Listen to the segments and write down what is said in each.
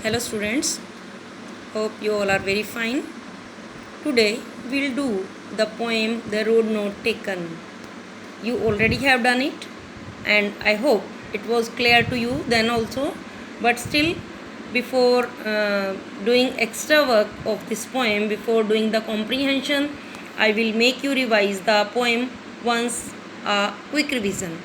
Hello students, hope you all are very fine. Today we'll do the poem The Road Not Taken. You already have done it and I hope it was clear to you then also, but still before doing extra work of this poem, before doing the comprehension, I will make you revise the poem once, a quick revision.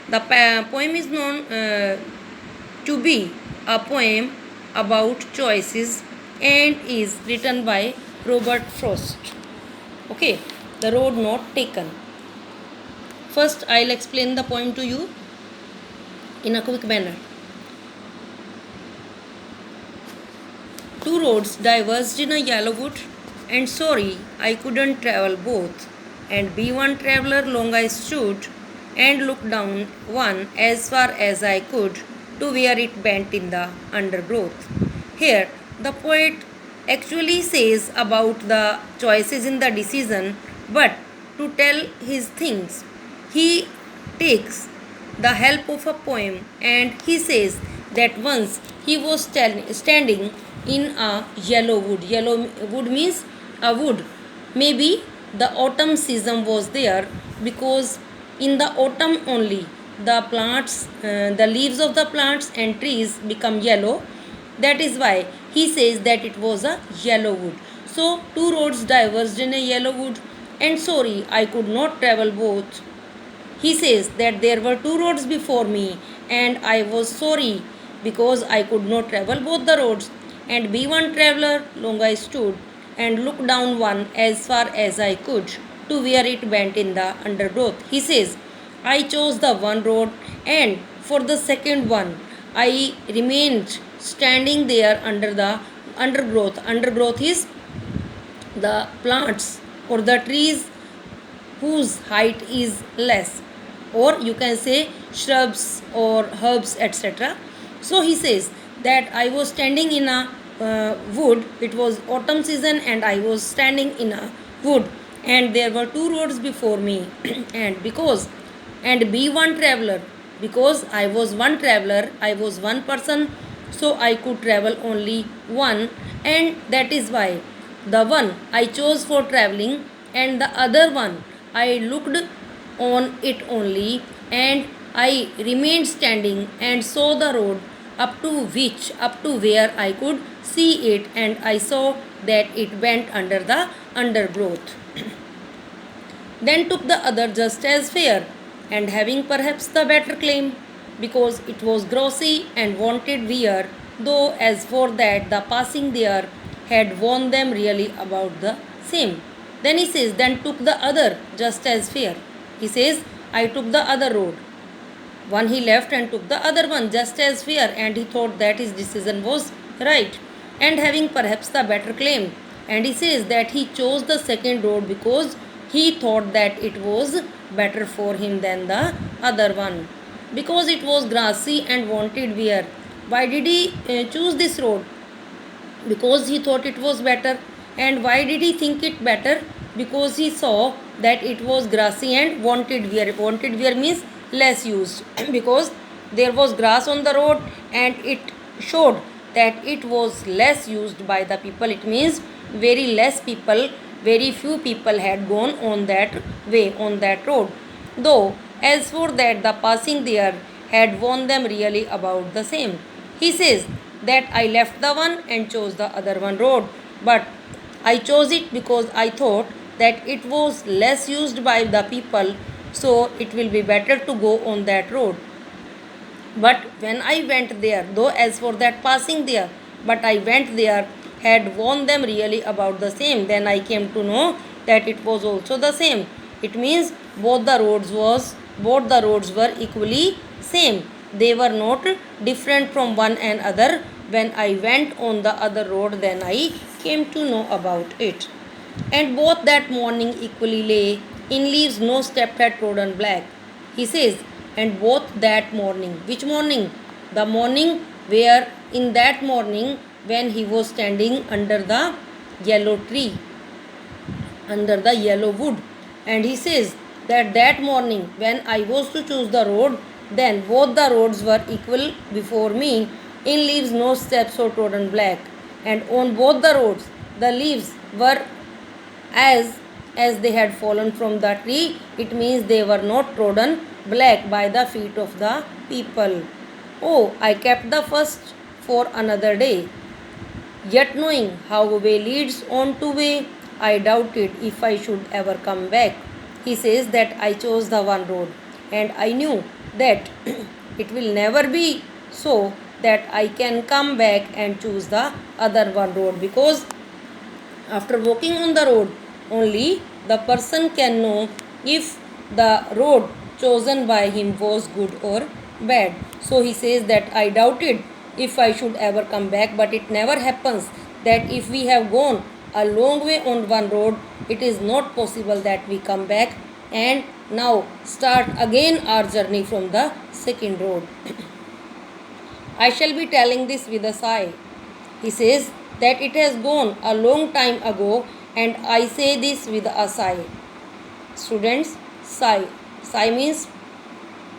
The poem is known to be a poem about choices and is written by Robert Frost. Okay, The Road Not Taken. First, I'll explain the poem to you in a quick manner. Two roads diverged in a yellow wood, and sorry, I couldn't travel both. And be one traveller long I stood, and looked down one as far as I could, to where it bent in the undergrowth. Here, the poet actually says about the choices in the decision, but to tell his things, he takes the help of a poem and he says that once he was standing in a yellow wood. Yellow wood means a wood. Maybe the autumn season was there because in the autumn only the plants, the leaves of the plants and trees become yellow. That is why he says that it was a yellow wood. So two roads diverged in a yellow wood, and sorry, I could not travel both. He says that there were two roads before me, and I was sorry because I could not travel both the roads. And be one traveller, long I stood, and looked down one as far as I could, to where it bent in the undergrowth. He says, I chose the one road, and for the second one, I remained standing there under the undergrowth. Undergrowth is the plants or the trees whose height is less, or you can say shrubs or herbs, etc. So he says that I was standing in a wood. It was autumn season and I was standing in a wood, and there were two roads before me and because and be one traveler, because I was one traveler, I was one person, so I could travel only one, and that is why the one I chose for traveling and the other one I looked on it only, and I remained standing and saw the road up to where I could see it, and I saw that it went under the undergrowth. Then took the other just as fair, and having perhaps the better claim, because it was grossy and wanted wear, though as for that the passing there had warned them really about the same. Then he says, then took the other just as fair. He says, I took the other road. One he left and took the other one just as fair, and he thought that his decision was right, and having perhaps the better claim. And he says that he chose the second road because he thought that it was better for him than the other one, because it was grassy and wanted wear. Why did he choose this road? Because he thought it was better. And why did he think it better? Because he saw that it was grassy and wanted wear. Wanted wear means less used because there was grass on the road and it showed that it was less used by the people. It means very less people, very few people had gone on that way, on that road. Though as for that the passing there had warned them really about the same. He says that I left the one and chose the other one road, but I chose it because I thought that it was less used by the people, so it will be better to go on that road. But when I went there, though as for that passing there, but I went there, had warned them really about the same, then I came to know that it was also the same. It means both the roads were equally same. They were not different from one another. When I went on the other road, then I came to know about it. And both that morning equally lay in leaves no step had trodden black. He says, and both that morning. Which morning? The morning where in that morning when he was standing under the yellow tree, under the yellow wood. And he says that morning when I was to choose the road, then both the roads were equal before me, In leaves no steps or trodden black, and on both the roads the leaves were as as they had fallen from the tree. It means they were not trodden black by the feet of the people. Oh, I kept the first for another day. Yet knowing how way leads on to way, I doubted if I should ever come back. He says that I chose the one road, and I knew that it will never be so that I can come back and choose the other one road, because after walking on the road only the person can know if the road chosen by him was good or bad. So he says that I doubted if I should ever come back, but it never happens that if we have gone a long way on one road, it is not possible that we come back and now start again our journey from the second road. I shall be telling this with a sigh. He says that it has gone a long time ago, and I say this with a sigh. Students, sigh. Sigh means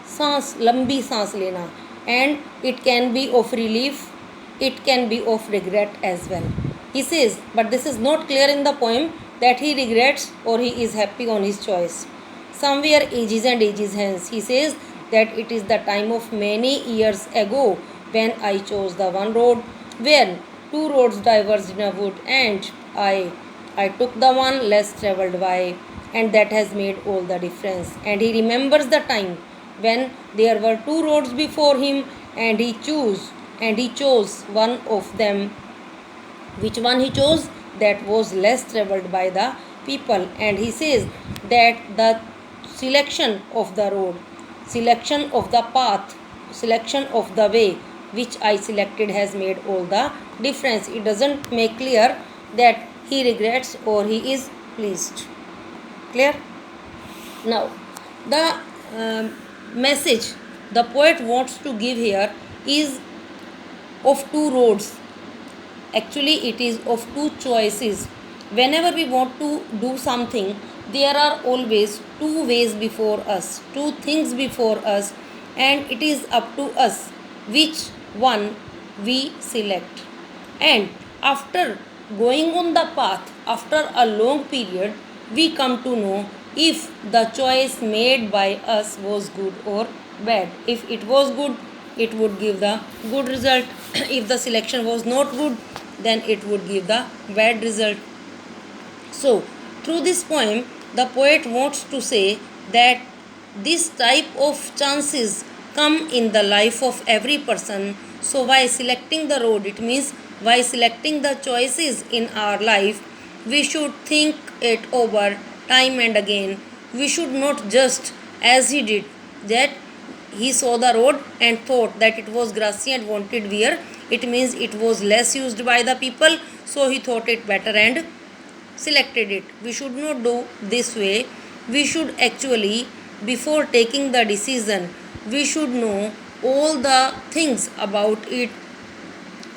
सांस, लंबी सांस लेना, and it can be of relief, it can be of regret as well. He says, but this is not clear in the poem that he regrets or he is happy on his choice. Somewhere ages and ages hence, he says that it is the time of many years ago when I chose the one road, when two roads diverged in a wood, and I took the one less travelled by, and that has made all the difference. And he remembers the time when there were two roads before him, and he chose one of them. Which one he chose? That was less travelled by the people. And he says that the selection of the road, selection of the path, selection of the way which I selected has made all the difference. It doesn't make clear that he regrets or he is pleased. Clear? Now, the message the poet wants to give here is of two roads. Actually, it is of two choices. Whenever we want to do something, there are always two ways before us, two things before us, and it is up to us which one we select. And after going on the path, after a long period, we come to know if the choice made by us was good or bad. If it was good, it would give the good result. If the selection was not good, then it would give the bad result. So, through this poem, the poet wants to say that this type of chances come in the life of every person. So, by selecting the road, it means by selecting the choices in our life, we should think it over time and again. We should not just, as he did, that he saw the road and thought that it was grassy and wanted wear. It means it was less used by the people, so he thought it better and selected it. We should not do this way. We should actually, before taking the decision, we should know all the things about it.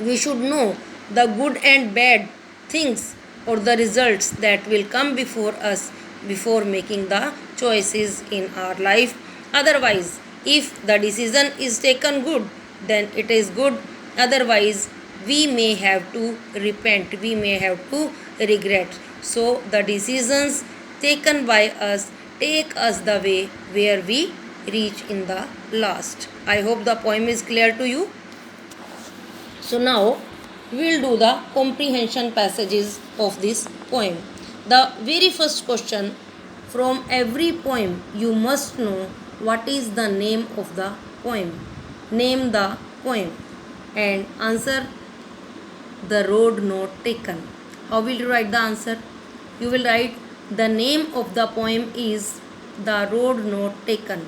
We should know the good and bad things or the results that will come before us before making the choices in our life. Otherwise, if the decision is taken good, then it is good. Otherwise, we may have to repent, we may have to regret. So, the decisions taken by us take us the way where we reach in the last. I hope the poem is clear to you. So, now we will do the comprehension passages of this poem. The very first question, from every poem you must know what is the name of the poem. Name the poem and answer the road not taken. How will you write the answer? You will write the name of the poem is The Road Not Taken.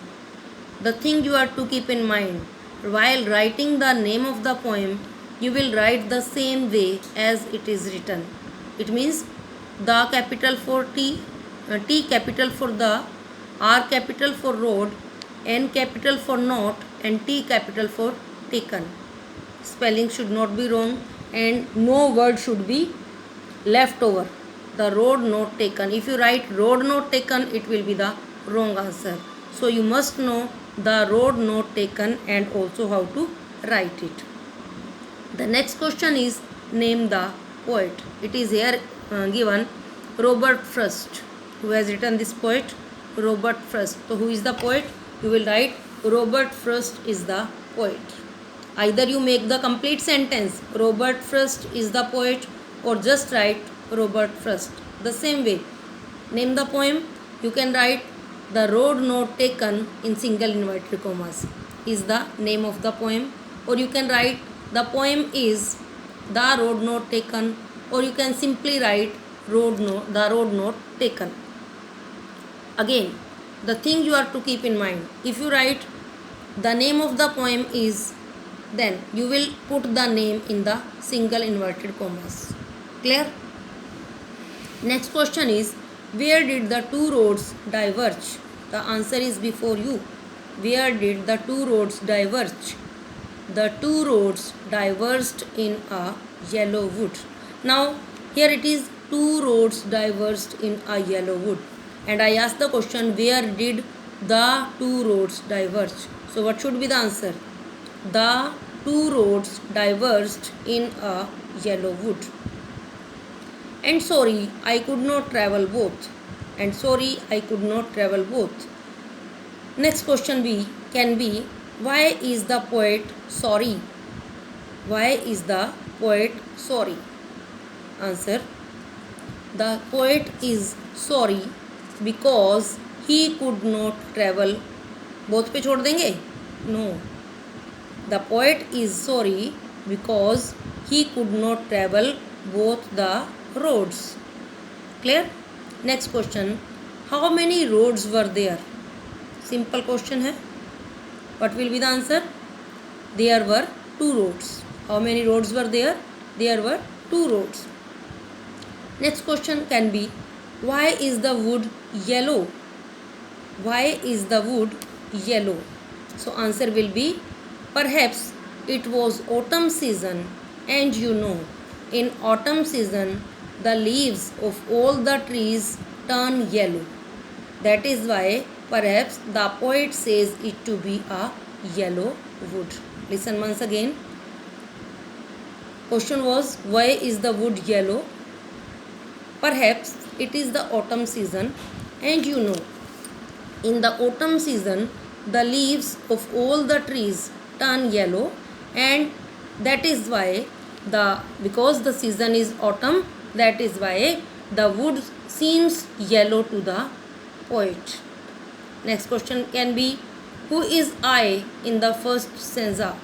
The thing you are to keep in mind while writing the name of the poem, you will write the same way as it is written. It means the capital for T, T capital for the, R capital for road, N capital for not, and T capital for taken. Spelling should not be wrong and no word should be left over. The road not taken. If you write road not taken, it will be the wrong answer. So you must know the road not taken and also how to write it. The next question is name the poet. It is here given Robert Frost. Who has written this poet? Robert Frost. So who is the poet? You will write Robert Frost is the poet. Either you make the complete sentence Robert Frost is the poet, or just write Robert Frost. The same way, name the poem. You can write the road not taken in single inverted commas is the name of the poem, or you can write the poem is the road not taken, or you can simply write the road not taken. Again, the thing you are to keep in mind, if you write the name of the poem is, then you will put the name in the single inverted commas. Clear? Next question is, where did the two roads diverge? The answer is before you. Where did the two roads diverge? The two roads diverged in a yellow wood. Now, here it is two roads diverged in a yellow wood. And I ask the question, where did the two roads diverge? So, what should be the answer? The two roads diverged in a yellow wood. And sorry, I could not travel both. And sorry, I could not travel both. Next question can be, why is the poet sorry? Why is the poet sorry? Answer, the poet is sorry because he could not travel. Both पे छोड़ देंगे? No. The poet is sorry because he could not travel both the roads. Clear? Next question. How many roads were there? Simple question है. What will be the answer? There were two roads. How many roads were there? There were two roads. Next question can be, why is the wood yellow? Why is the wood yellow? So answer will be, perhaps it was autumn season, and you know, in autumn season the leaves of all the trees turn yellow. That is why perhaps the poet says it to be a yellow wood. Listen once again. Question was, why is the wood yellow? Perhaps it is the autumn season, and you know, in the autumn season the leaves of all the trees turn yellow, and that is why because the season is autumn, that is why the wood seems yellow to the poet. Next question can be, who is I in the first stanza?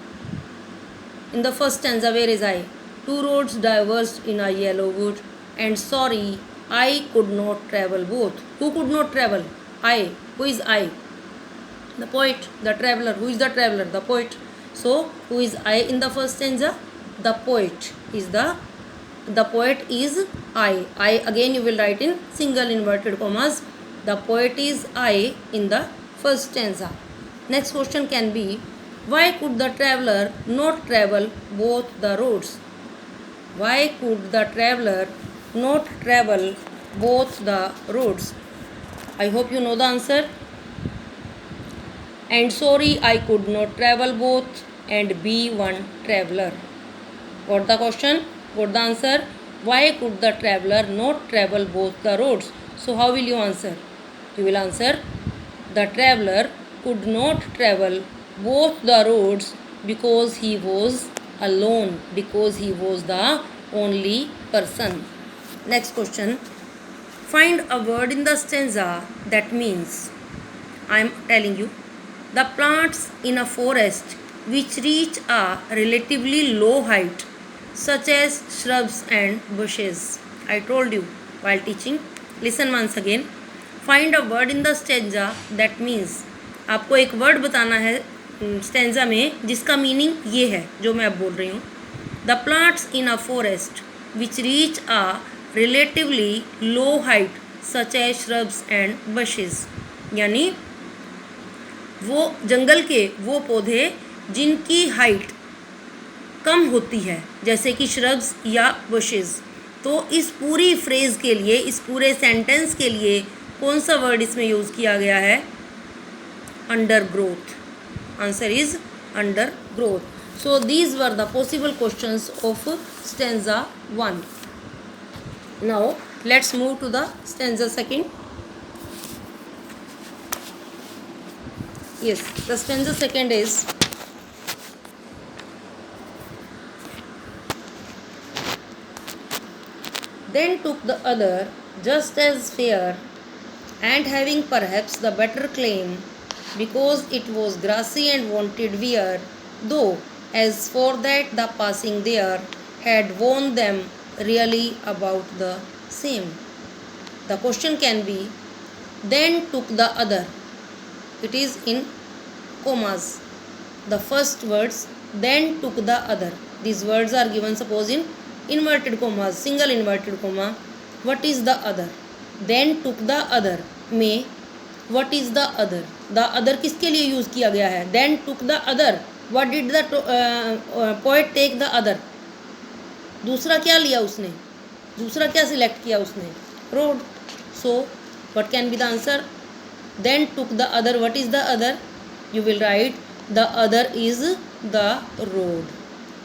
In the first stanza, where is I? Two roads diverged in a yellow wood, and sorry, I could not travel both. Who could not travel? I. Who is I? The poet, the traveler. Who is the traveler? The poet. So, who is I in the first stanza? The poet is the poet is I. I again you will write in single inverted commas. The poet is I in the first stanza. Next question can be, why could the traveler not travel both the roads? Why could the traveler not travel both the roads? I hope you know the answer. And sorry, I could not travel both, and be one traveler. Got the question? Got the answer? Why could the traveler not travel both the roads? So how will you answer? You will answer, the traveler could not travel both the roads because he was alone, because he was the only person. Next question. Find a word in the stanza that means, I am telling you, the plants in a forest which reach a relatively low height, such as shrubs and bushes. I told you while teaching. Listen once again. Find a word in the stanza that means. आपको एक word बताना है stanza में जिसका meaning ये है जो मैं अब बोल रही हूँ. The plants in a forest which reach a relatively low height such as shrubs and bushes, यानी वो जंगल के वो पौधे जिनकी हाइट कम होती है जैसे कि श्रब्स या बशेस. तो इस पूरी फ्रेज के लिए, इस पूरे सेंटेंस के लिए कौन सा वर्ड इसमें यूज़ किया गया है? Under growth. Answer is under growth. So these were the possible questions of stanza 1. Now let's move to the stanza 2. Yes, the stanza 2 is, then took the other just as fair, and having perhaps the better claim, because it was grassy and wanted wear, though as for that the passing there had warned them really about the same. The question can be, then took the other. It is in commas. The first words, then took the other. These words are given suppose in inverted commas, single inverted comma. What is the other? Then took the other में what is the other? The other किसके लिए use किया गया है? Then took the other. What did the poet take the other? दूसरा क्या लिया उसने? दूसरा क्या सिलेक्ट किया उसने? Road. So what can be the answer? Then took the other. What is the other? You will write the other is the road.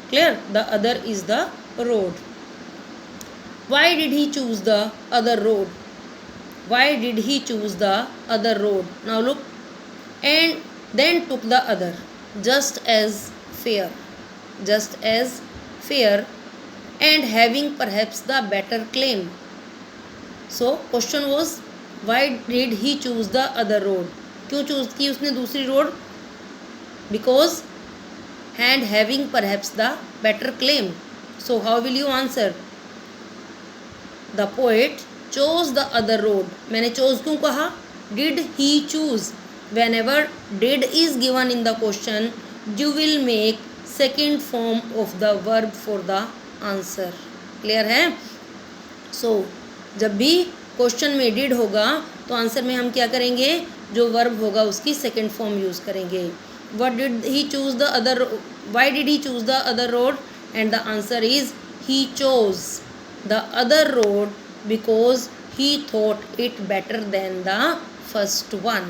Clear? The other is the road. Why did he choose the other road? Why did he choose the other road? Now look. And then took the other, just as fair. Just as fair, and having perhaps the better claim. So question was, why did he choose the other road? क्यों choose की उसने दूसरी road? Because and having perhaps the better claim. So how will you answer? The poet chose the other road. मैंने chose क्यों कहा? Did he choose? Whenever did is given in the question, you will make second form of the verb for the answer. Clear है? So जब भी question में did होगा तो answer में हम क्या करेंगे? जो वर्ब होगा उसकी सेकेंड फॉर्म यूज करेंगे. What did he choose the other? Why did he choose the other road? And the answer is, he chose the other road because he thought it better than the first one.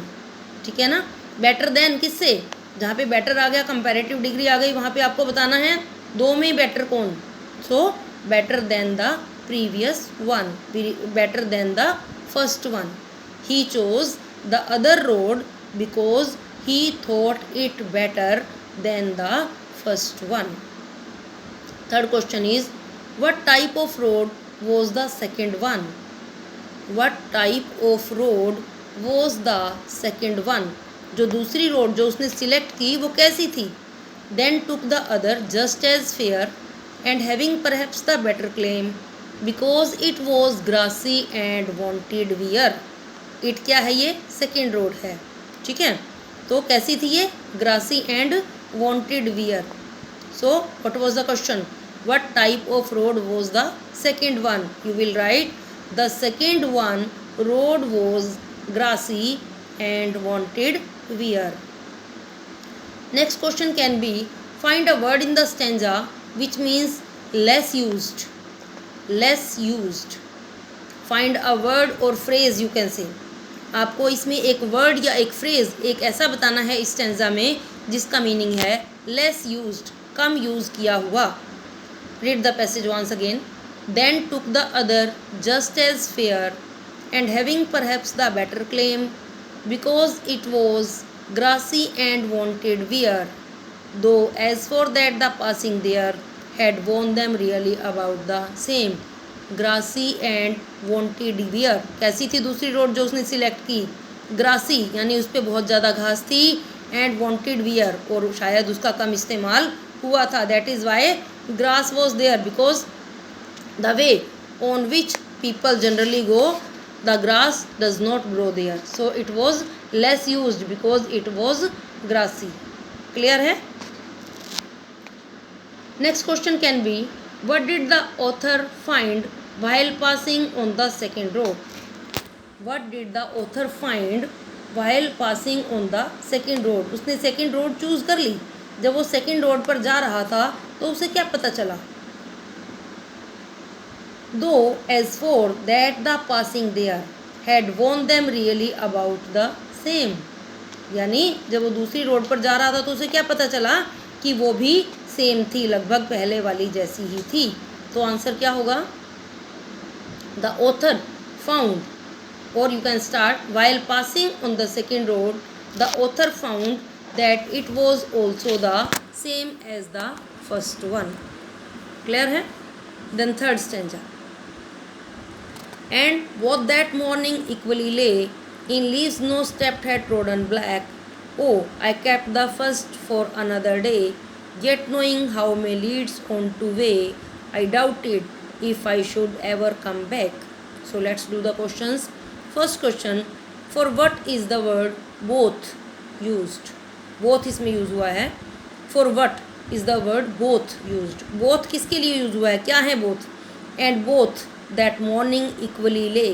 ठीक है ना? Better than किससे? जहाँ पे better आ गया, comparative degree आ गई, वहाँ पे आपको बताना है दो में बेटर कौन. So better than the previous one, better than the first one. He chose the other road because he thought it better than the first one. Third question is, what type of road was the second one? What type of road was the second one? जो दूसरी road जो उसने select की वो कैसी थी? Then took the other just as fair, and having perhaps the better claim, because it was grassy and wanted wear. It क्या है? ये सेकेंड रोड है. ठीक है, तो कैसी थी ये? Grassy and wanted wear. So what was the question? What type of road was the second one? You will write the second one road was grassy and wanted wear. Next question can be, find a word in the stanza which means less used. Less used. Find a word or phrase you can say. आपको इसमें एक word या एक phrase, एक ऐसा बताना है इस स्टेंजा में जिसका मीनिंग है लेस यूज्ड, कम यूज़ किया हुआ. Read the passage once again. Then took the other just as fair, and having perhaps the better claim, because it was grassy and wanted wear, though as for that the passing there had worn them really about the same. Grassy and wanted wear. कैसी थी दूसरी road जो उसने select की? Grassy, यानी उस पर बहुत ज़्यादा घास थी, एंड वॉन्टेड वियर, और शायद उसका कम इस्तेमाल हुआ था. That is why grass was there, because the way on which people generally go the grass does not grow there. So it was less used because it was grassy. Clear है? Next question can be, what did the author find while passing on the second road? What did the author find while passing on the second road? उसने second road choose कर ली. जब वो second road पर जा रहा था तो उसे क्या पता चला? Though as for that the passing there had warned them really about the same. यानी जब वो दूसरी रोड पर जा रहा था तो उसे क्या पता चला कि वो भी सेम थी, लगभग पहले वाली जैसी ही थी। तो आंसर क्या होगा? द ऑथर फाउंड, और you can start, while passing on the second road the author found that it was also the same as the first one. Clear है? Then third stanza, and both that morning equally lay in leaves no step had trodden black. Oh, I kept the first for another day, yet knowing how may leads on to way, I doubted if I should ever come back. So let's do the questions. First question, for what is the word both used? Both इसमें use हुआ है. For what is the word both used? Both किसके लिए use हुआ है? क्या है both? And both that morning equally ले,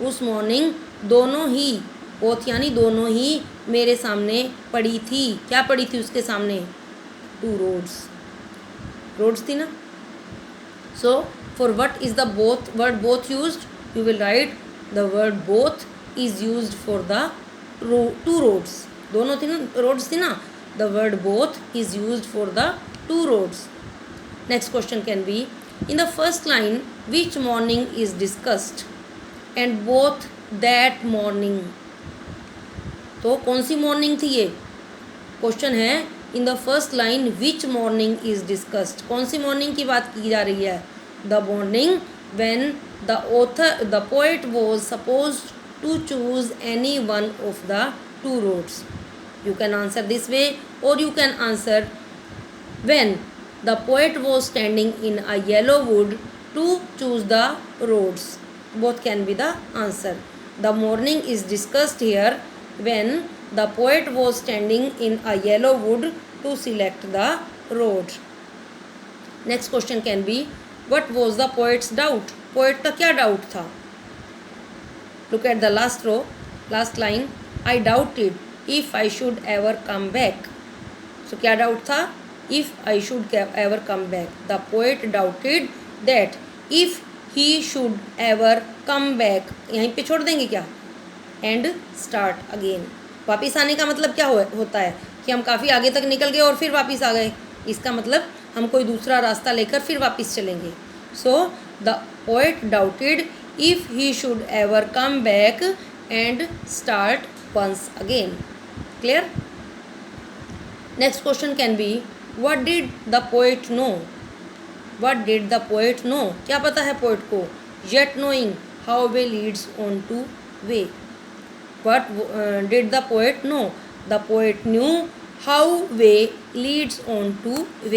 उस मॉर्निंग दोनों ही, बोथ यानी दोनों ही मेरे सामने पड़ी थी. क्या पड़ी थी उसके सामने? Two roads. रोड्स थी ना. So for what is the both word both used? You will write the word both is used for the two roads. दोनों थी ना, रोड्स थी ना. The word both is used for the two roads. Next question can be, in the first line which morning is discussed and both that morning. तो कौन सी morning थी ये? क्वेश्चन है in the first line which morning is discussed. कौन सी morning की बात की जा रही है? The morning when the poet was supposed to choose any one of the two roads. You can answer this way और you can answer when the poet was standing in a yellow wood to choose the roads. Both can be the answer. The morning is discussed here when the poet was standing in a yellow wood to select the road. Next question can be, what was the poet's doubt? Poet का क्या doubt था? Look at the last row, last line. I doubted if I should ever come back. So क्या doubt था? If I should ever come back. The poet doubted that if he should ever come back. यहीं पे छोड़ देंगे क्या? And start again. वापिस आने का मतलब क्या होता है कि हम काफ़ी आगे तक निकल गए और फिर वापिस आ गए. इसका मतलब हम कोई दूसरा रास्ता लेकर फिर वापिस चलेंगे. So the poet doubted if he should ever come back and start once again. Clear? Next question can be, what did the poet know? What did the poet know? क्या पता है poet को? Yet knowing how way leads on to way. What did the poet know? The poet knew how way leads on to way.